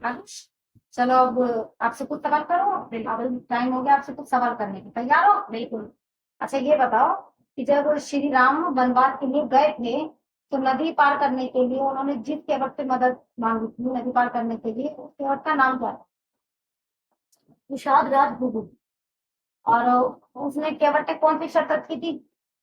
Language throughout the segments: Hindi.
आयुष, चलो अब आपसे कुछ सवाल करो। अब टाइम हो गया आपसे कुछ सवाल करने की, तैयार हो? बिल्कुल। अच्छा ये बताओ कि जब श्री राम वनवास के लिए गए थे तो नदी पार करने के लिए उन्होंने जिस केवट से मदद मांगी थी नदी पार करने के लिए, उस केवट का नाम क्या है? निषाद राज गुरु। और उसने केवट ने कौन सी शर्त रखी थी?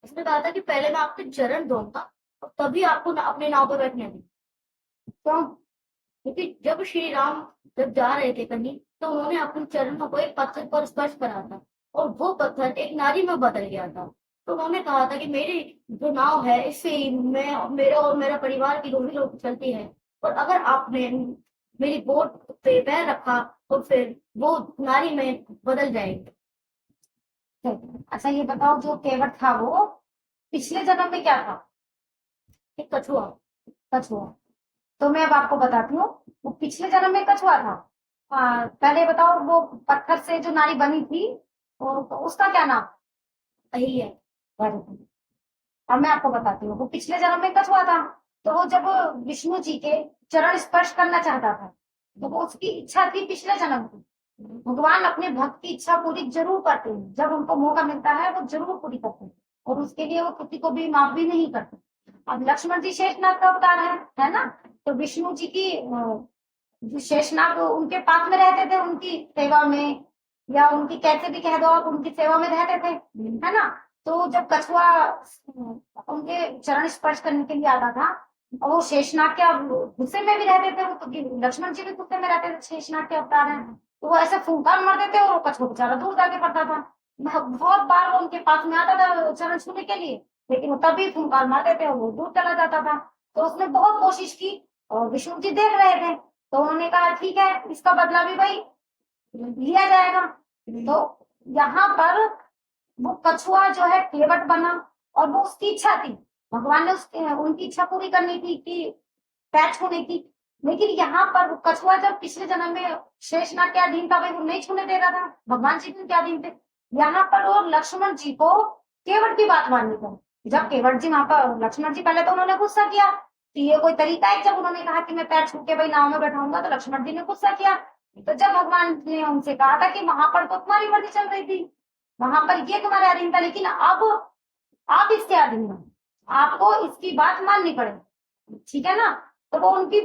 उसने कहा था कि पहले मैं आपके चरण धोऊंगा और तभी आपको अपने नाव पर बैठने दूंगा। क्यों? क्योंकि जब श्री राम जब जा रहे थे कहीं तो उन्होंने अपने चरणों को एक पत्थर पर स्पर्श करा था और वो पत्थर एक नारी में बदल गया था। तो उन्होंने कहा था कि मेरी जो नाव है इससे मैं मेरा और मेरा परिवार की रोजी रोटी चलती है, और अगर आपने मेरी बोट पे पैर रखा तो फिर वो नारी में बदल जाएगी। अच्छा ये बताओ जो केवट था वो पिछले जन्म में क्या था? एक कछुआ। कछुआ। तो मैं अब आपको बताती हूँ, वो पिछले जन्म में कछुआ था। पहले बताओ वो पत्थर से जो नारी बनी थी तो उसका क्या नाम? यही है। Very good। अब मैं आपको बताती हूँ, वो पिछले जन्म में कछुआ था। तो वो जब विष्णु जी के चरण स्पर्श करना चाहता था तो वो उसकी इच्छा थी पिछले जन्म की। भगवान अपने भक्त की इच्छा पूरी जरूर करते हैं, जब उनको मौका मिलता है वो जरूर पूरी करते हैं, और उसके लिए वो किसी को भी माफ भी नहीं करते। अब लक्ष्मण जी शेषनाग का अवतार है ना? तो विष्णु जी की जो शेषनाग उनके पास में रहते थे, उनकी सेवा में, या उनकी कैसे भी कह दो आप, उनकी सेवा में रहते थे, है ना? तो जब कछुआ उनके चरण स्पर्श करने के लिए आता था और वो शेषनाग के गुस्से में भी रहते थे, वो तो लक्ष्मण जी भी गुस्से में रहते थे, शेषनाग के अवतार हैं, तो वो ऐसे फूंकार मार देते और वो कछुआ बेचारा दूर जाके पड़ता था। बहुत बार वो उनके पास में आता था चरण छूने के लिए, लेकिन वो तभी फूंकार मार देते और वो दूर चला जाता था। तो उसने बहुत कोशिश की और विष्णु जी देख रहे थे, तो उन्होंने कहा ठीक है, इसका बदला भी भाई लिया जाएगा। तो यहाँ पर वो कछुआ जो है केवट बना, और वो उसकी इच्छा थी, भगवान ने उसकी उनकी इच्छा पूरी करनी थी कि पैर छूने की। लेकिन यहाँ पर वो कछुआ जब पिछले जन्म में शेषनाग के अधीन था, भाई वो नहीं छूने दे रहा था, भगवान जी के अधीन थे। यहाँ पर वो लक्ष्मण जी को केवट की बात माननी पड़ी। जब केवट जी वहां पर, लक्ष्मण जी पहले तो उन्होंने गुस्सा किया कि ये कोई तरीका है, जब उन्होंने कहा कि मैं पैर छू के भाई नाव में बैठाऊंगा, तो लक्ष्मण जी ने गुस्सा किया। तो जब भगवान ने उनसे कहा था कि वहां पर तो तुम्हारी मर्जी चल रही थी, वहां पर ये तुम्हारे अधीन था, लेकिन अब आप इसके अधीन हो, आपको इसकी बात माननी पड़ेगी, ठीक है ना? तो वो उनकी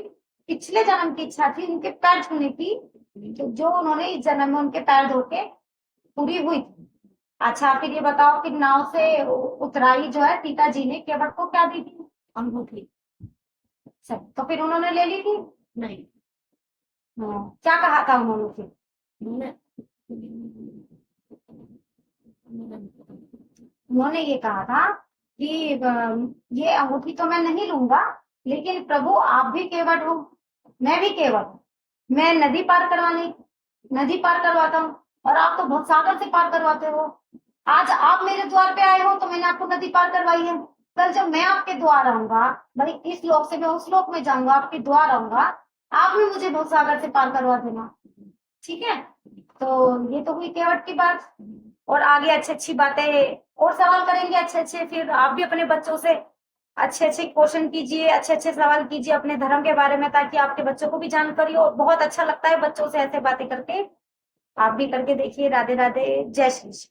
पिछले जन्म की इच्छा थी उनके पैर छूने की, जो उन्होंने इस जन्म में उनके पैर धो के पूरी हुई थी। अच्छा फिर ये बताओ कि नाव से उतराई जो है सीता जी ने केवट को क्या दी थी? अंगूठी। सही, तो फिर उन्होंने ले ली थी? नहीं। क्या कहा था उन्होंने फिर? उन्होंने ये कहा था कि ये अंगूठी तो मैं नहीं लूंगा, लेकिन प्रभु आप भी केवट हो, मैं भी केवट हूँ, मैं नदी पार करवाता हूँ, और आप तो भवसागर से पार करवाते हो। आज आप मेरे द्वार पे आए हो तो मैंने आपको नदी पार करवाई है। कल जब मैं आपके द्वार आऊंगा, भाई इस लोक से मैं उस लोक में जाऊंगा, आपके द्वार आऊंगा, आप भी मुझे भवसागर से पार करवा देना, ठीक है? तो ये तो हुई केवट की बात। और आगे अच्छी अच्छी बातें और सवाल करेंगे अच्छे अच्छे, फिर आप भी अपने बच्चों से अच्छे अच्छे क्वेश्चन कीजिए, अच्छे अच्छे सवाल कीजिए अपने धर्म के बारे में, ताकि आपके बच्चों को भी जानकारी हो। बहुत अच्छा लगता है बच्चों से ऐसे बातें करके, आप भी करके देखिए। राधे राधे, जय श्री कृष्ण।